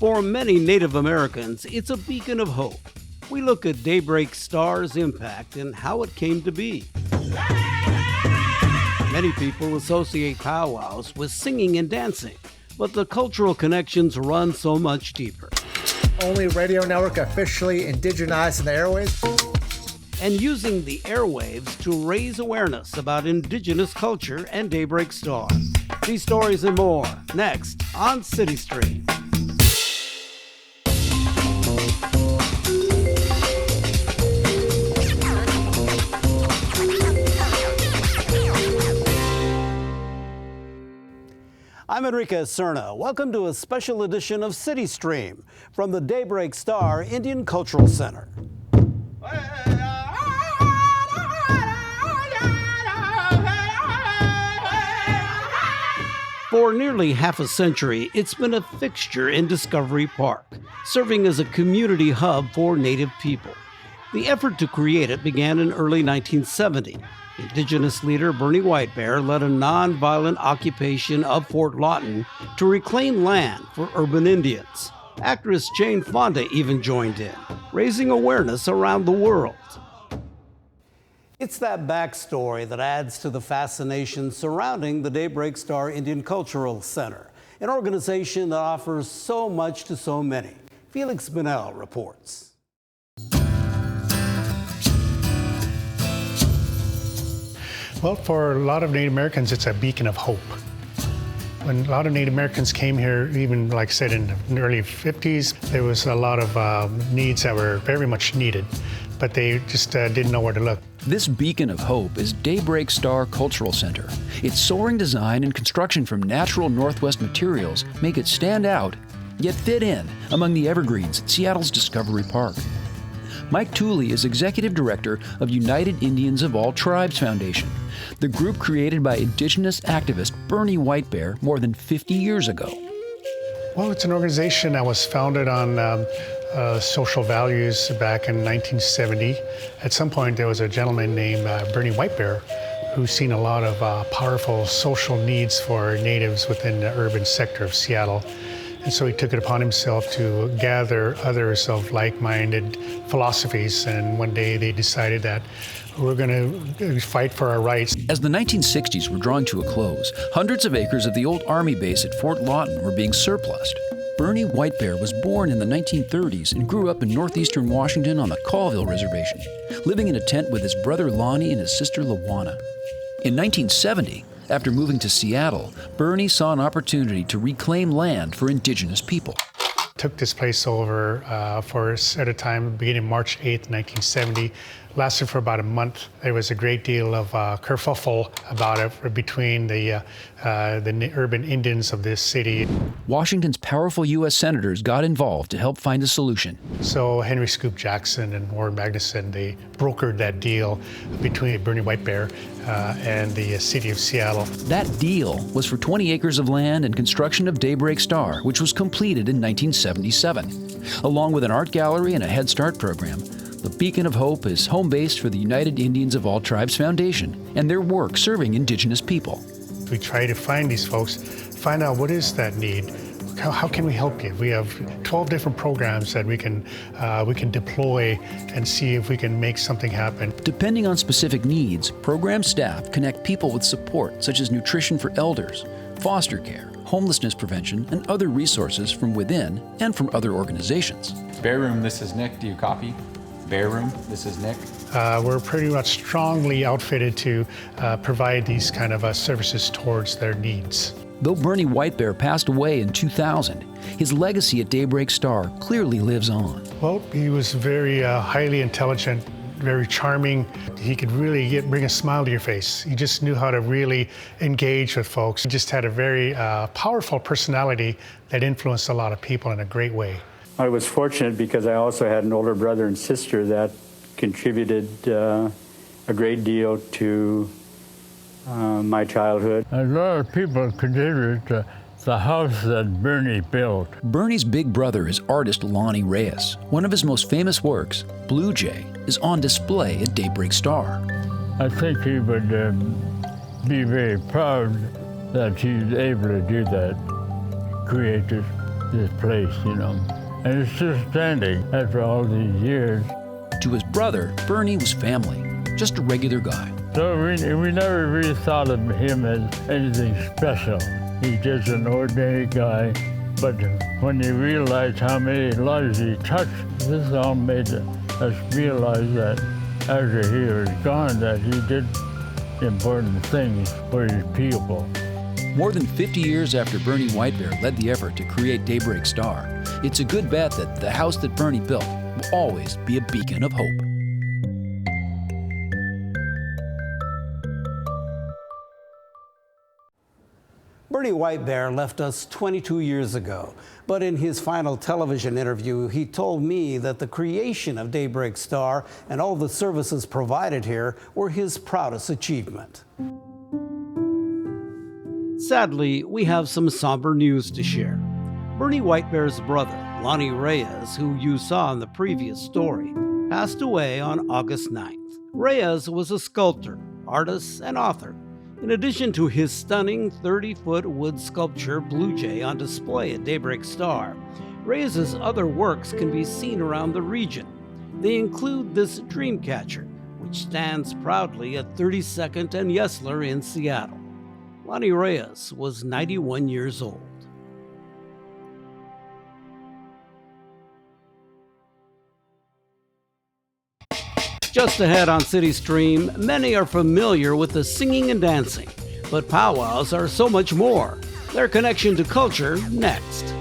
For many Native Americans, it's a beacon of hope. We look at Daybreak Star's impact and how it came to be. Many people associate powwows with singing and dancing, but the cultural connections run so much deeper. Only radio network officially indigenized in the airwaves. And using the airwaves to raise awareness about Indigenous culture and Daybreak Star. These stories and more, next on CityStream. I'm Enrique Cerna. Welcome to a special edition of CityStream from the Daybreak Star Indian Cultural Center. For nearly half a century, it's been a fixture in Discovery Park, serving as a community hub for Native people. The effort to create it began in early 1970. Indigenous leader Bernie Whitebear led a nonviolent occupation of Fort Lawton to reclaim land for urban Indians. Actress Jane Fonda even joined in, raising awareness around the world. It's that backstory that adds to the fascination surrounding the Daybreak Star Indian Cultural Center, an organization that offers so much to so many. Felix Bunnell reports. Well, for a lot of Native Americans, it's a beacon of hope. When a lot of Native Americans came here, even like I said, in the early 50s, there was a lot of needs that were very much needed, but they just didn't know where to look. This beacon of hope is Daybreak Star Cultural Center. Its soaring design and construction from natural Northwest materials make it stand out, yet fit in among the evergreens at Seattle's Discovery Park. Mike Tooley is Executive Director of United Indians of All Tribes Foundation, the group created by Indigenous activist Bernie Whitebear more than 50 years ago. Well, it's an organization that was founded on social values back in 1970. At some point, there was a gentleman named Bernie Whitebear who's seen a lot of powerful social needs for natives within the urban sector of Seattle. And so he took it upon himself to gather others of like-minded philosophies. And one day they decided that we're going to fight for our rights. As the 1960s were drawing to a close, hundreds of acres of the old Army base at Fort Lawton were being surplused. Bernie Whitebear was born in the 1930s and grew up in northeastern Washington on the Colville Reservation, living in a tent with his brother Lonnie and his sister Lawana. In 1970, after moving to Seattle, Bernie saw an opportunity to reclaim land for Indigenous people. Took this place over at a time beginning March 8th, 1970. Lasted for about a month. There was a great deal of kerfuffle about it between the urban Indians of this city. Washington's powerful U.S. senators got involved to help find a solution. So Henry Scoop Jackson and Warren Magnuson, they brokered that deal between Bernie Whitebear and the city of Seattle. That deal was for 20 acres of land and construction of Daybreak Star, which was completed in 1977. Along with an art gallery and a Head Start program, the Beacon of Hope is home base for the United Indians of All Tribes Foundation and their work serving Indigenous people. We try to find these folks, find out what is that need, how can we help you? We have 12 different programs that we can deploy and see if we can make something happen. Depending on specific needs, program staff connect people with support such as nutrition for elders, foster care, homelessness prevention, and other resources from within and from other organizations. Bear Room, this is Nick. Do you copy? Bear Room, this is Nick. We're pretty much strongly outfitted to provide these kind of services towards their needs. Though Bernie Whitebear passed away in 2000, his legacy at Daybreak Star clearly lives on. Well, he was very highly intelligent, very charming. He could really bring a smile to your face. He just knew how to really engage with folks. He just had a very powerful personality that influenced a lot of people in a great way. I was fortunate because I also had an older brother and sister that contributed a great deal to my childhood. A lot of people contributed to the house that Bernie built. Bernie's big brother is artist Lonnie Reyes. One of his most famous works, Blue Jay, is on display at Daybreak Star. I think he would be very proud that he was able to do that, create this this place, you know. And it's still standing after all these years. To his brother, Bernie was family, just a regular guy. So we never really thought of him as anything special. He's just an ordinary guy. But when you realize how many lives he touched, this all made us realize that after he was gone, that he did important things for his people. More than 50 years after Bernie Whitebear led the effort to create Daybreak Star, it's a good bet that the house that Bernie built will always be a beacon of hope. Bernie Whitebear left us 22 years ago, but in his final television interview, he told me that the creation of Daybreak Star and all the services provided here were his proudest achievement. Sadly, we have some somber news to share. Bernie Whitebear's brother, Lonnie Reyes, who you saw in the previous story, passed away on August 9th. Reyes was a sculptor, artist, and author. In addition to his stunning 30-foot wood sculpture Blue Jay on display at Daybreak Star, Reyes' other works can be seen around the region. They include this Dreamcatcher, which stands proudly at 32nd and Yesler in Seattle. Lonnie Reyes was 91 years old. Just ahead on CityStream, many are familiar with the singing and dancing, but powwows are so much more. Their connection to culture next.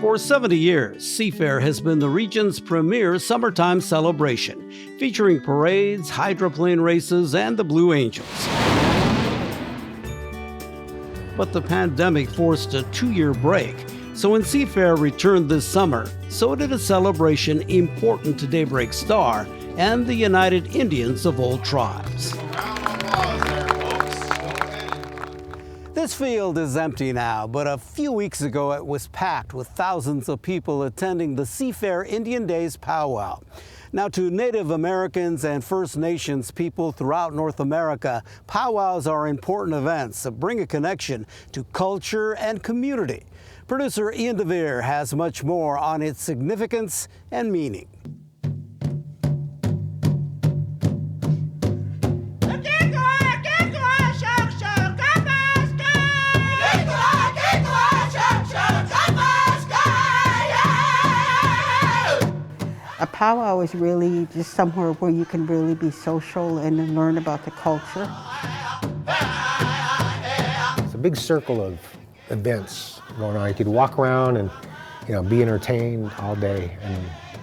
For 70 years, Seafair has been the region's premier summertime celebration, featuring parades, hydroplane races, and the Blue Angels. But the pandemic forced a 2-year break, so when Seafair returned this summer, so did a celebration important to Daybreak Star and the United Indians of all tribes. This field is empty now, but a few weeks ago it was packed with thousands of people attending the Seafair Indian Days Powwow. Now, to Native Americans and First Nations people throughout North America, powwows are important events that bring a connection to culture and community. Producer Ian DeVere has much more on its significance and meaning. A powwow is really just somewhere where you can really be social and learn about the culture. It's a big circle of events going on. You could walk around and, be entertained all day and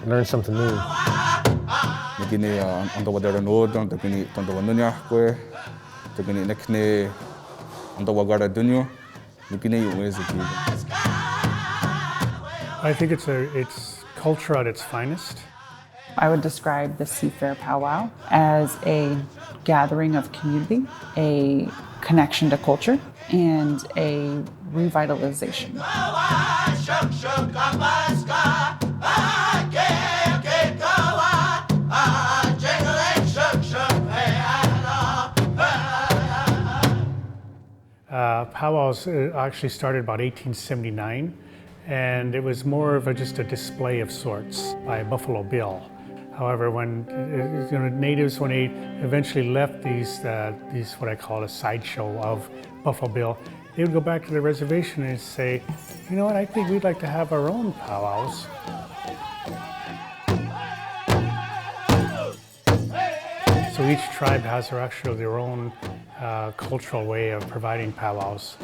learn something new. I think it's culture at its finest. I would describe the Seafair Powwow as a gathering of community, a connection to culture, and a revitalization. Powwows actually started about 1879. And it was more of just a display of sorts by Buffalo Bill. However, when natives, when they eventually left these what I call a sideshow of Buffalo Bill, they would go back to the reservation and say, you know what, I think we'd like to have our own powwows. So each tribe has their own cultural way of providing powwows.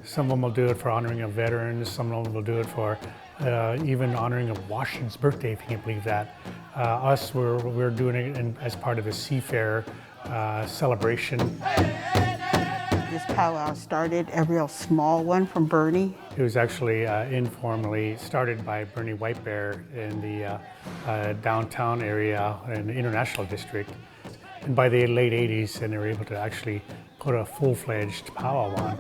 Some of them will do it for honoring of veterans, some of them will do it for even honoring of Washington's birthday, if you can believe that. Us, we're doing it as part of the Seafair celebration. This powwow started, a real small one from Bernie. It was actually informally started by Bernie Whitebear in the downtown area in the International District. And by the late 80s, and they were able to actually put a full-fledged powwow on.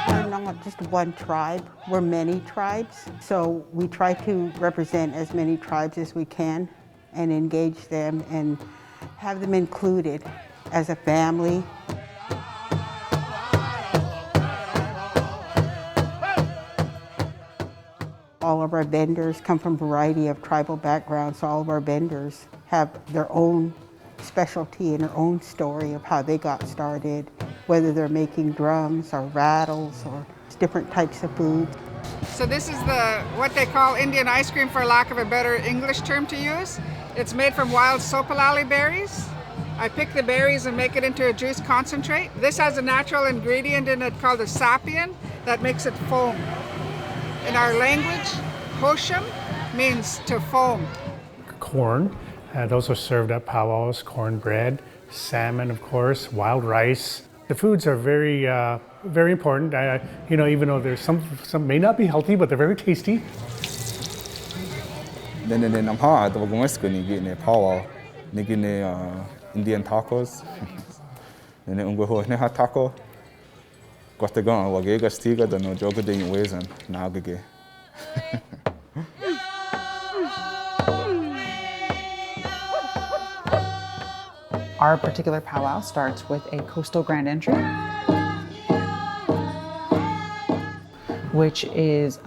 We're not just one tribe, we're many tribes. So we try to represent as many tribes as we can and engage them and have them included as a family. All of our vendors come from a variety of tribal backgrounds, so all of our vendors have their own specialty and their own story of how they got started, whether they're making drums or rattles or different types of food. So this is what they call Indian ice cream, for lack of a better English term to use. It's made from wild sopalali berries. I pick the berries and make it into a juice concentrate. This has a natural ingredient in it called a sapian that makes it foam. In our language, hosham means to foam. Corn, those are served at powwows, cornbread, salmon, of course, wild rice. The foods are very, very important. Even though there's some may not be healthy, but they're very tasty. Then I'm hard. The most good getting a powwow, getting Indian tacos. Then I'm going to have taco. Got the gun. What gave us tiga? The no joke doing ways and now get. Our particular powwow starts with a coastal grand entry, which is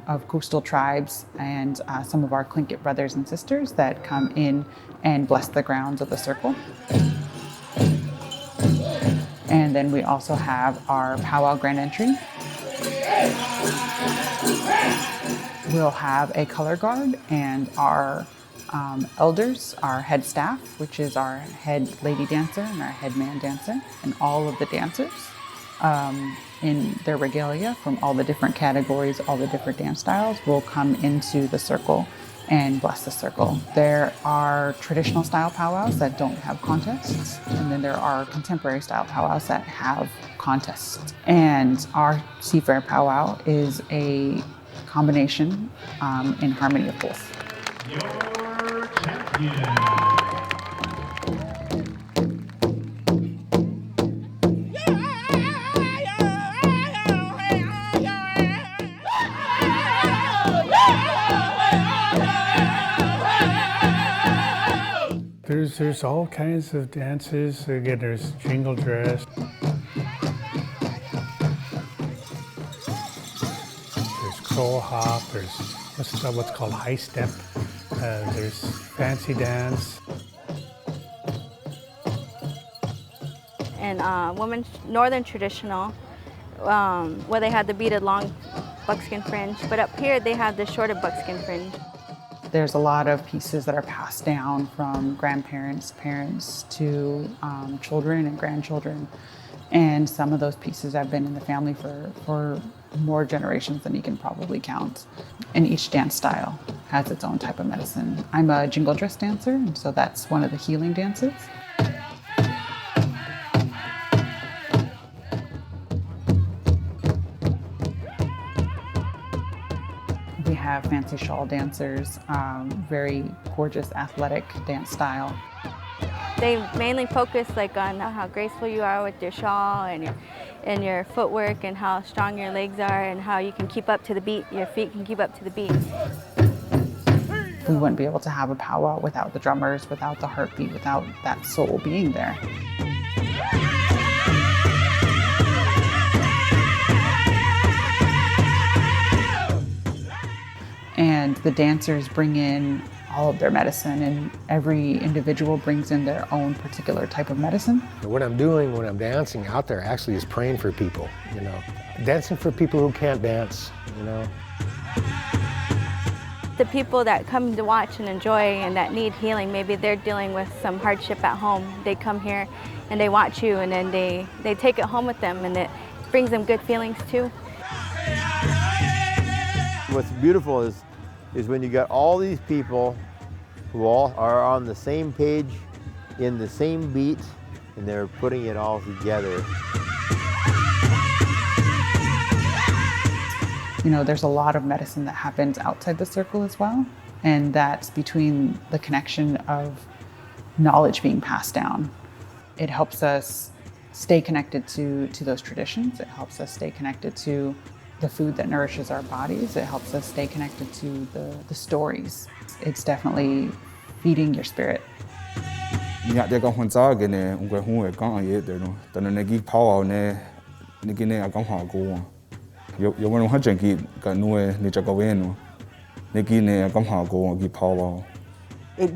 of coastal tribes and some of our Tlingit brothers and sisters that come in and bless the grounds of the circle. And then we also have our powwow grand entry. We'll have a color guard and our elders, our head staff, which is our head lady dancer and our head man dancer, and all of the dancers in their regalia from all the different categories, all the different dance styles will come into the circle and bless the circle. There are traditional style powwows that don't have contests, and then there are contemporary style powwows that have contests. And our Seafair Powwow is a combination in harmony of both. Your champion. There's all kinds of dances. Again, there's jingle dress. There's crow hop. There's what's called high step. There's fancy dance. And women's northern traditional, where they had the beaded long buckskin fringe, but up here they have the shorter buckskin fringe. There's a lot of pieces that are passed down from grandparents, parents to children and grandchildren. And some of those pieces have been in the family for more generations than you can probably count. And each dance style has its own type of medicine. I'm a jingle dress dancer, and so that's one of the healing dances. We have fancy shawl dancers, very gorgeous athletic dance style. They mainly focus on how graceful you are with your shawl and your footwork and how strong your legs are and how you can keep up to the beat, your feet can keep up to the beat. We wouldn't be able to have a powwow without the drummers, without the heartbeat, without that soul being there. And the dancers bring in all of their medicine, and every individual brings in their own particular type of medicine. What I'm doing when I'm dancing out there actually is praying for people, dancing for people who can't dance, The people that come to watch and enjoy and that need healing, maybe they're dealing with some hardship at home. They come here and they watch you, and then they take it home with them, and it brings them good feelings too. What's beautiful is when you got all these people who all are on the same page, in the same beat, and they're putting it all together. There's a lot of medicine that happens outside the circle as well. And that's between the connection of knowledge being passed down. It helps us stay connected to those traditions. It helps us stay connected to the food that nourishes our bodies. It helps us stay connected to the stories. It's definitely feeding your spirit. It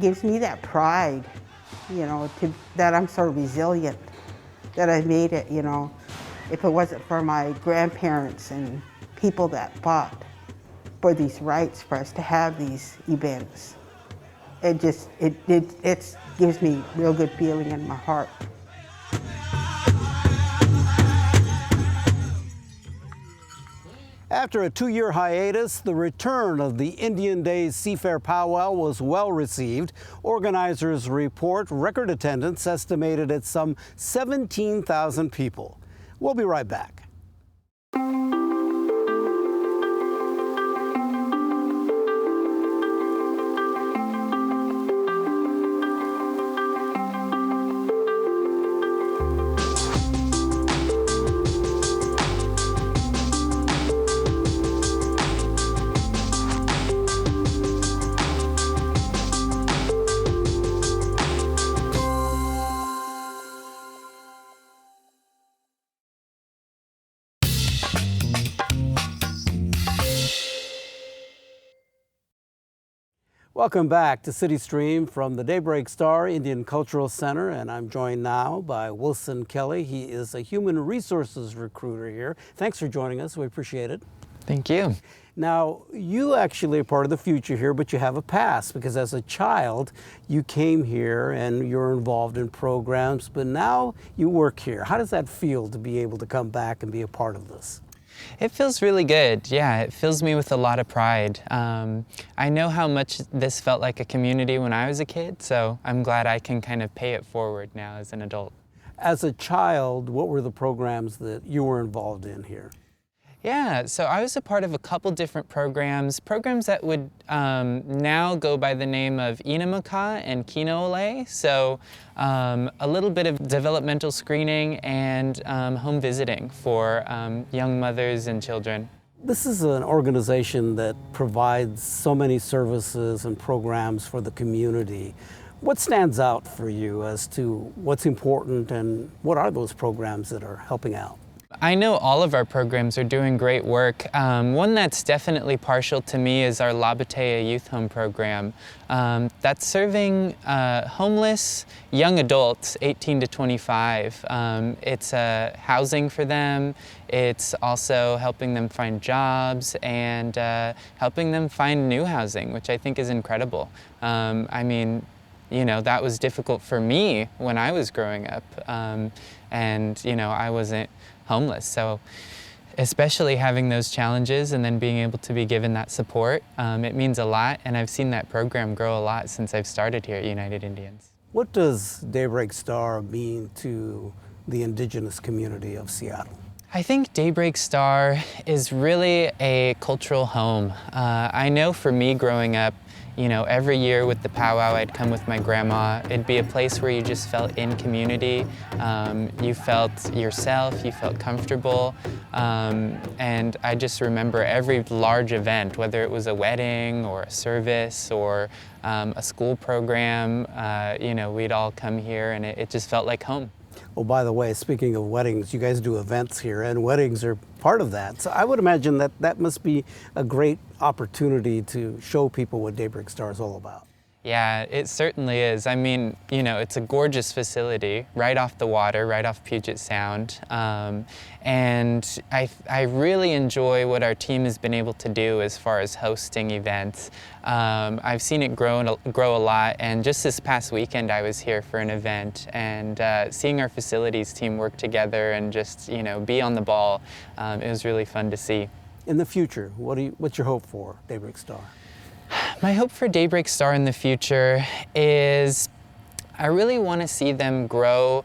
gives me that pride, you know, that I'm so resilient, that I made it, you know. If it wasn't for my grandparents and people that fought for these rights for us to have these events, it gives me real good feeling in my heart. After a 2-year hiatus, the return of the Indian Days Seafair Powwow was well received. Organizers report record attendance estimated at some 17,000 people. We'll be right back. Welcome back to CityStream from the Daybreak Star Indian Cultural Center, and I'm joined now by Wilson Kelly. He is a human resources recruiter here. Thanks for joining us. We appreciate it. Thank you. Now, you actually are part of the future here, but you have a past because as a child, you came here and you're involved in programs, but now you work here. How does that feel to be able to come back and be a part of this? It feels really good. Yeah, it fills me with a lot of pride. I know how much this felt like a community when I was a kid, so I'm glad I can kind of pay it forward now as an adult. As a child, what were the programs that you were involved in here? Yeah, so I was a part of a couple different programs that would now go by the name of Inamaka and Kinoole. So a little bit of developmental screening and home visiting for young mothers and children. This is an organization that provides so many services and programs for the community. What stands out for you as to what's important and what are those programs that are helping out? I know all of our programs are doing great work. One that's definitely partial to me is our Labatea Youth Home program. That's serving homeless young adults, 18 to 25. It's housing for them. It's also helping them find jobs and helping them find new housing, which I think is incredible. I mean, you know, that was difficult for me when I was growing up. And, you know, I wasn't homeless. So especially having those challenges and then being able to be given that support, it means a lot. And I've seen that program grow a lot since I've started here at United Indians. What does Daybreak Star mean to the Indigenous community of Seattle? I think Daybreak Star is really a cultural home. I know for me growing up, you know, every year with the powwow, I'd come with my grandma. It'd be a place where you just felt in community. You felt yourself, you felt comfortable. And I just remember every large event, whether it was a wedding or a service or a school program, you know, we'd all come here and it just felt like home. Oh, by the way, speaking of weddings, you guys do events here, and weddings are part of that. So I would imagine that that must be a great opportunity to show people what Daybreak Star is all about. Yeah, it certainly is. I mean, you know, it's a gorgeous facility right off the water, right off Puget Sound. And I really enjoy what our team has been able to do as far as hosting events. I've seen it grow a lot, and just this past weekend I was here for an event, and seeing our facilities team work together and just, you know, be on the ball, it was really fun to see. In the future, what's your hope for Daybreak Star? My hope for Daybreak Star in the future is I really want to see them grow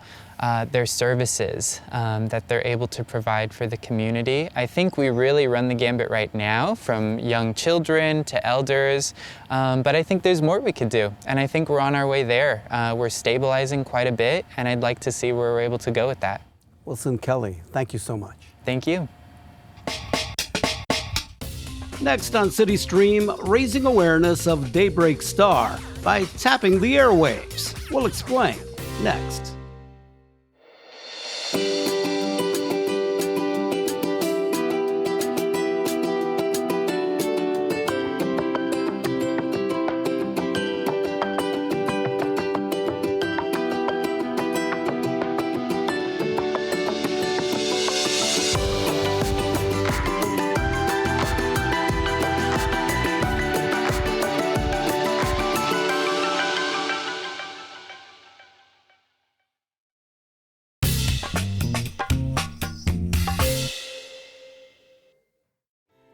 their services that they're able to provide for the community. I think we really run the gambit right now, from young children to elders, but I think there's more we could do, and I think we're on our way there. We're stabilizing quite a bit, and I'd like to see where we're able to go with that. Wilson Kelly, thank you so much. Thank you. Next on CityStream, raising awareness of Daybreak Star by tapping the airwaves. We'll explain next.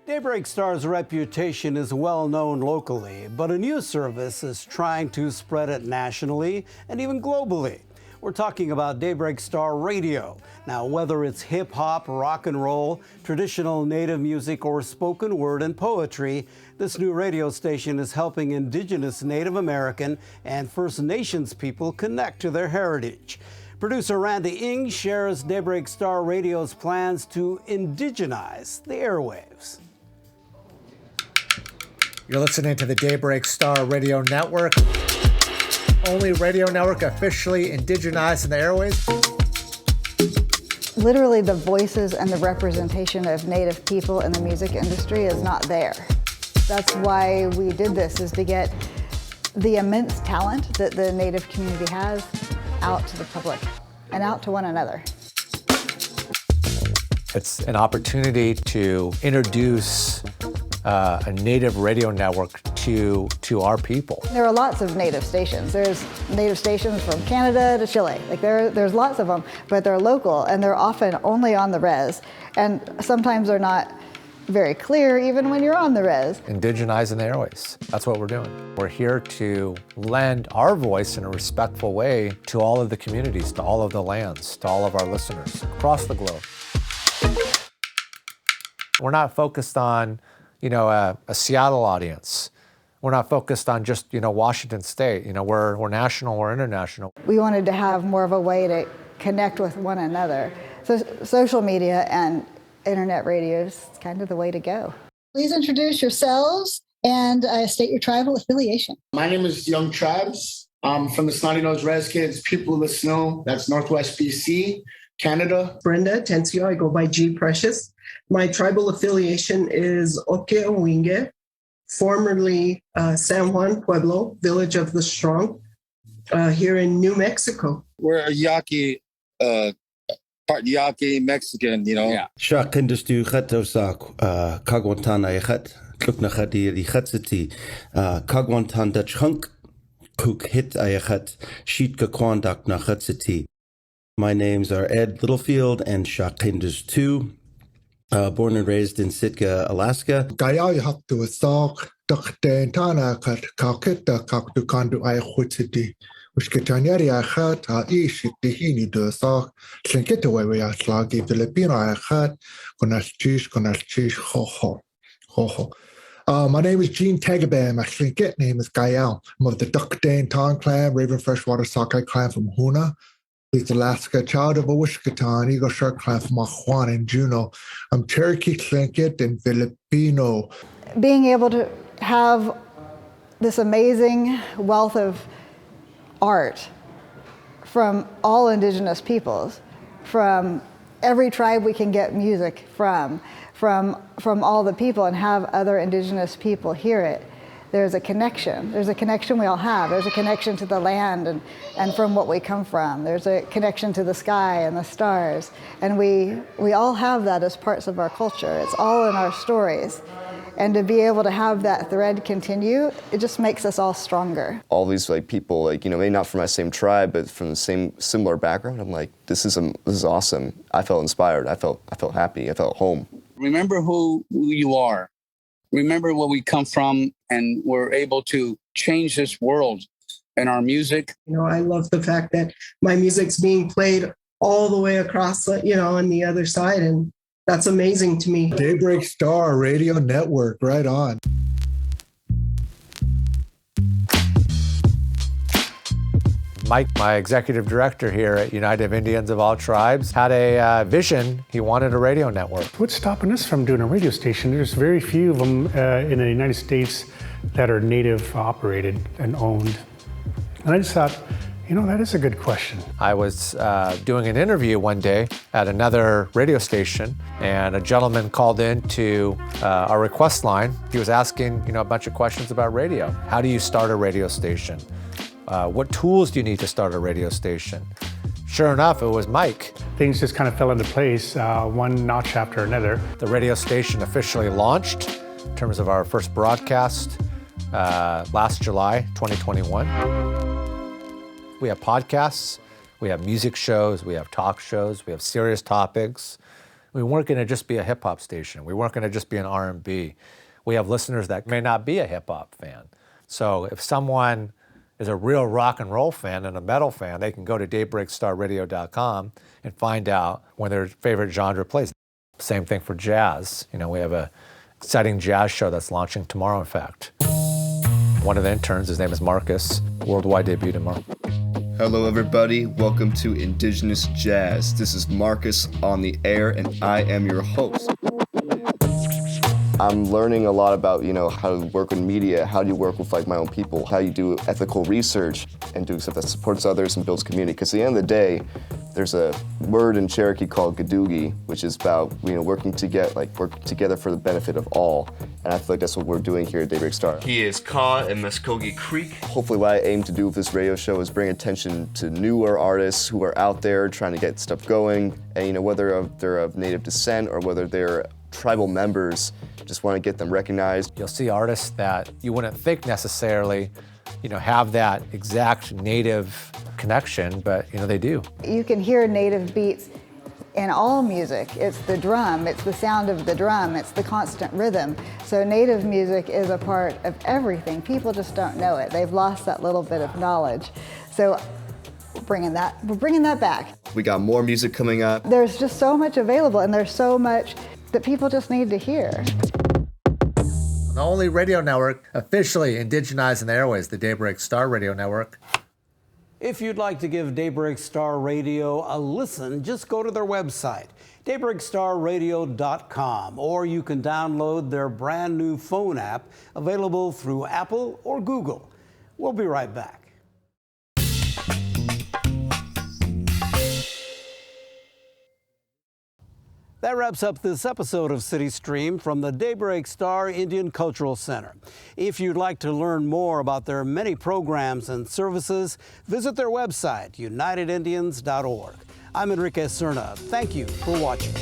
Daybreak Star's reputation is well known locally, but a new service is trying to spread it nationally and even globally. We're talking about Daybreak Star Radio. Now, whether it's hip hop, rock and roll, traditional Native music, or spoken word and poetry, this new radio station is helping Indigenous, Native American, and First Nations people connect to their heritage. Producer Randy Ng shares Daybreak Star Radio's plans to indigenize the airwaves. You're listening to the Daybreak Star Radio Network, only radio network officially indigenized in the airways. Literally, the voices and the representation of Native people in the music industry is not there. That's why we did this, is to get the immense talent that the Native community has out to the public and out to one another. It's an opportunity to introduce a Native radio network to our people. There are lots of Native stations. There's Native stations from Canada to Chile. Like there's lots of them, but they're local and they're often only on the res. And sometimes they're not very clear even when you're on the res. Indigenize in the airways. That's what we're doing. We're here to lend our voice in a respectful way to all of the communities, to all of the lands, to all of our listeners across the globe. We're not focused on a Seattle audience. We're not focused on just, Washington State. We're national, we're international. We wanted to have more of a way to connect with one another. So social media and internet radio is kind of the way to go. Please introduce yourselves and state your tribal affiliation. My name is Young Tribes. I'm from the Snotty Nose Res Kids, People of the Snow. That's Northwest BC, Canada. Brenda Tencio, I go by G Precious. My tribal affiliation is Okeowinge, formerly San Juan Pueblo, Village of the Strong, here in New Mexico. We're a Yaqui, part Yaqui Mexican, Yeah. Shakindustu Khatosak, Kagwantana Yat, Kluknahadi, the Hatsiti, Kagwantan Dutch Hunk, Cook Hit Ayat, Sheet Kakwandak Nahatsiti. My names are Ed Littlefield and Shakindustu. Born and raised in Sitka, Alaska. Gayai haktu asok dakhtentana kat kakita kaktu kandu ayahutsiti. Ushketanyari achat a ishitihini do asok. Slinkitawe aslagi Filipino achat konalchish ho ho. My name is Gene Tagabam. My Slinket name is Gael. I'm of the Duckdanton clan, Raven Freshwater Sockeye clan from Hoona. East Alaska, child of a Wishkatan, Eagle Shark clan from Juan and Juneau. I'm Cherokee, Tlingit, and Filipino. Being able to have this amazing wealth of art from all Indigenous peoples, from every tribe we can get music from all the people, and have other Indigenous people hear it. There's a connection. There's a connection we all have. There's a connection to the land and from what we come from. There's a connection to the sky and the stars. And we all have that as parts of our culture. It's all in our stories. And to be able to have that thread continue, it just makes us all stronger. All these people, maybe not from my same tribe, but from the same similar background, I'm like, this is awesome. I felt inspired. I felt happy. I felt home. Remember who you are. Remember where we come from, and we're able to change this world and our music. You know, I love the fact that my music's being played all the way across, you know, on the other side. And that's amazing to me. Daybreak Star Radio Network, right on. Mike, my executive director here at United of Indians of All Tribes, had a vision. He wanted a radio network. What's stopping us from doing a radio station? There's very few of them in the United States that are native operated and owned. And I just thought, you know, that is a good question. I was doing an interview one day at another radio station, and a gentleman called in to our request line. He was asking, you know, a bunch of questions about radio. How do you start a radio station? What tools do you need to start a radio station? Sure enough, it was Mike. Things just kind of fell into place, one notch after another. The radio station officially launched in terms of our first broadcast last July 2021. We have podcasts, we have music shows, we have talk shows, we have serious topics. We weren't going to just be a hip hop station. We weren't going to just be an R&B. We have listeners that may not be a hip hop fan. So if someone is a real rock and roll fan and a metal fan, they can go to daybreakstarradio.com and find out when their favorite genre plays. Same thing for jazz. You know, we have a exciting jazz show that's launching tomorrow, in fact. One of the interns, his name is Marcus, worldwide debut tomorrow. Hello everybody, welcome to Indigenous Jazz. This is Marcus on the air and I am your host. I'm learning a lot about, you know, how to work with media, how do you work with like my own people, how you do ethical research and do stuff that supports others and builds community. Because at the end of the day, there's a word in Cherokee called Gadoogie, which is about, you know, work together for the benefit of all. And I feel like that's what we're doing here at Daybreak Star. He is Ka in Muskogee Creek. Hopefully what I aim to do with this radio show is bring attention to newer artists who are out there trying to get stuff going. And, you know, whether they're of Native descent or whether they're tribal members, just want to get them recognized. You'll see artists that you wouldn't think necessarily, you know, have that exact Native connection, but, you know, they do. You can hear Native beats in all music. It's the drum, it's the sound of the drum, it's the constant rhythm. So Native music is a part of everything. People just don't know it. They've lost that little bit of knowledge. So we're bringing that back. We got more music coming up. There's just so much available, and there's so much that people just need to hear. The only radio network officially indigenized in the airways, the Daybreak Star Radio Network. If you'd like to give Daybreak Star Radio a listen, just go to their website, daybreakstarradio.com, or you can download their brand new phone app available through Apple or Google. We'll be right back. That wraps up this episode of CityStream from the Daybreak Star Indian Cultural Center. If you'd like to learn more about their many programs and services, visit their website, unitedindians.org. I'm Enrique Cerna. Thank you for watching.